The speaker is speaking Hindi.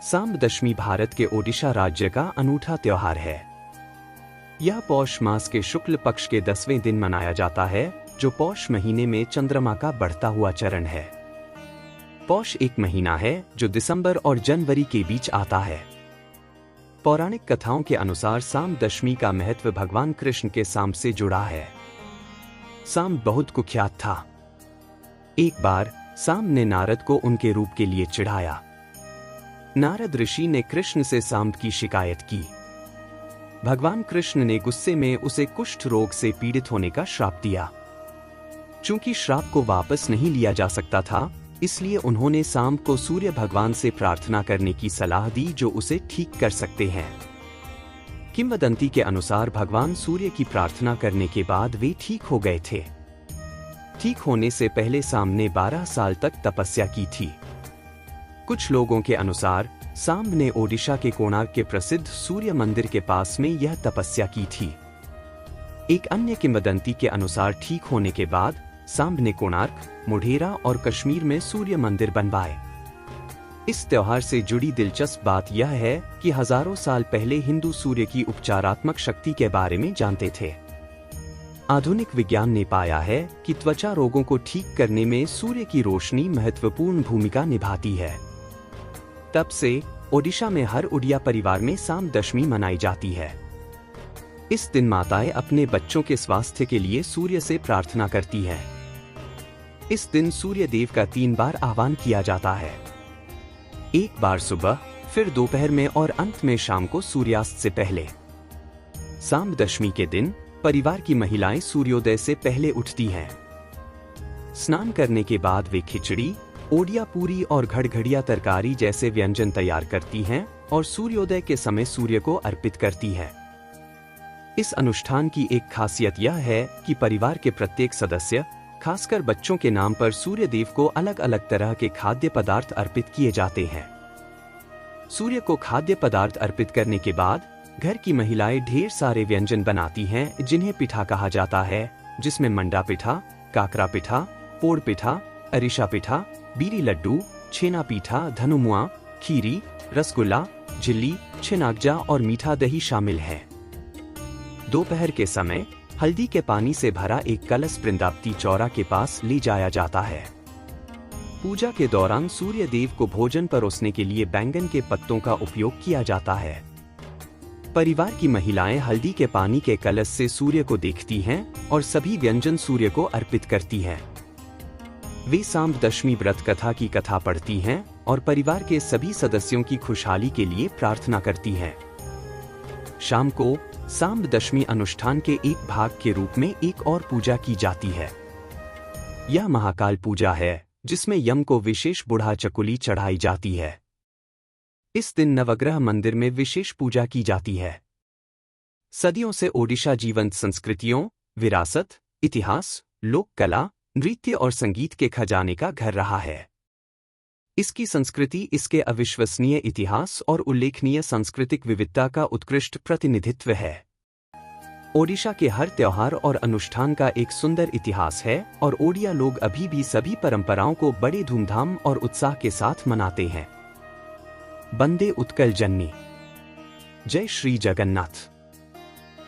सांब दशमी भारत के ओडिशा राज्य का अनूठा त्योहार है। यह पौष मास के शुक्ल पक्ष के 10वें दिन मनाया जाता है, जो पौष महीने में चंद्रमा का बढ़ता हुआ चरण है। पौष एक महीना है जो दिसंबर और जनवरी के बीच आता है। पौराणिक कथाओं के अनुसार सांब दशमी का महत्व भगवान कृष्ण के सांब से जुड़ा है। सांब बहुत कुख्यात था। एक बार सांब ने नारद को उनके रूप के लिए चिढ़ाया। नारद ऋषि ने कृष्ण से सांब की शिकायत की। भगवान कृष्ण ने गुस्से में उसे कुष्ठ रोग से पीड़ित होने का श्राप दिया। चूंकि श्राप को वापस नहीं लिया जा सकता था, इसलिए उन्होंने सांब को सूर्य भगवान से प्रार्थना करने की सलाह दी, जो उसे ठीक कर सकते हैं। किंवदंती के अनुसार भगवान सूर्य की प्रार्थना करने के बाद वे ठीक हो गए थे। ठीक होने से पहले सांब ने 12 साल तक तपस्या की थी। कुछ लोगों के अनुसार सांब ने ओडिशा के कोणार्क के प्रसिद्ध सूर्य मंदिर के पास में यह तपस्या की थी। एक अन्य किंवदंती के अनुसार ठीक होने के बाद सांब ने कोणार्क, मोढेरा और कश्मीर में सूर्य मंदिर बनवाए। इस त्योहार से जुड़ी दिलचस्प बात यह है कि हजारों साल पहले हिंदू सूर्य की उपचारात्मक शक्ति के बारे में जानते थे। आधुनिक विज्ञान ने पाया है कि त्वचा रोगों को ठीक करने में सूर्य की रोशनी महत्वपूर्ण भूमिका निभाती है। तब से ओडिशा में हर उड़िया परिवार में सांब दशमी मनाई जाती है। इस दिन माताएं अपने बच्चों के स्वास्थ्य के लिए सूर्य से प्रार्थना करती हैं। इस दिन सूर्य देव का 3 बार आह्वान किया जाता है। एक बार सुबह, फिर दोपहर में और अंत में शाम को सूर्यास्त से पहले। सांब दशमी के दिन परिवार की महिलाएं सूर्योदय से पहले उठती हैं। स्नान करने के बाद वे खिचड़ी, ओडिया पूरी और घड़घड़िया तरकारी जैसे व्यंजन तैयार करती हैं और सूर्योदय के समय सूर्य को अर्पित करती है। इस अनुष्ठान की एक खासियत यह है कि परिवार के प्रत्येक सदस्य, खासकर बच्चों के नाम पर सूर्य देव को अलग अलग तरह के खाद्य पदार्थ अर्पित किए जाते हैं। सूर्य को खाद्य पदार्थ अर्पित करने के बाद घर की महिलाएं ढेर सारे व्यंजन बनाती हैं, जिन्हें पिठा कहा जाता है, जिसमें मंडा पिठा, काकरा पिठा, पोड़ पिठा, अरिशा पिठा, बीरी लड्डू, छेना पीठा, धनुमुआ, खीरी, रसगुल्ला, झिल्ली, छिनागजा और मीठा दही शामिल है। दोपहर के समय हल्दी के पानी से भरा एक कलश वृंदावती चौरा के पास ले जाया जाता है। पूजा के दौरान सूर्य देव को भोजन परोसने के लिए बैंगन के पत्तों का उपयोग किया जाता है। परिवार की महिलाएं हल्दी के पानी के कलश से सूर्य को देखती हैं और सभी व्यंजन सूर्य को अर्पित करती हैं। वे सांब दशमी व्रत कथा की कथा पढ़ती हैं और परिवार के सभी सदस्यों की खुशहाली के लिए प्रार्थना करती हैं। शाम को सांब दशमी अनुष्ठान के एक भाग के रूप में एक और पूजा की जाती है। यह महाकाल पूजा है, जिसमें यम को विशेष बुढ़ा चकुली चढ़ाई जाती है। इस दिन नवग्रह मंदिर में विशेष पूजा की जाती है। सदियों से ओडिशा जीवंत संस्कृतियों, विरासत, इतिहास, लोक कला, नृत्य और संगीत के खजाने का घर रहा है। इसकी संस्कृति इसके अविश्वसनीय इतिहास और उल्लेखनीय सांस्कृतिक विविधता का उत्कृष्ट प्रतिनिधित्व है। ओडिशा के हर त्योहार और अनुष्ठान का एक सुंदर इतिहास है और ओडिया लोग अभी भी सभी परंपराओं को बड़े धूमधाम और उत्साह के साथ मनाते हैं। बंदे उत्कल जननी। जय श्री जगन्नाथ।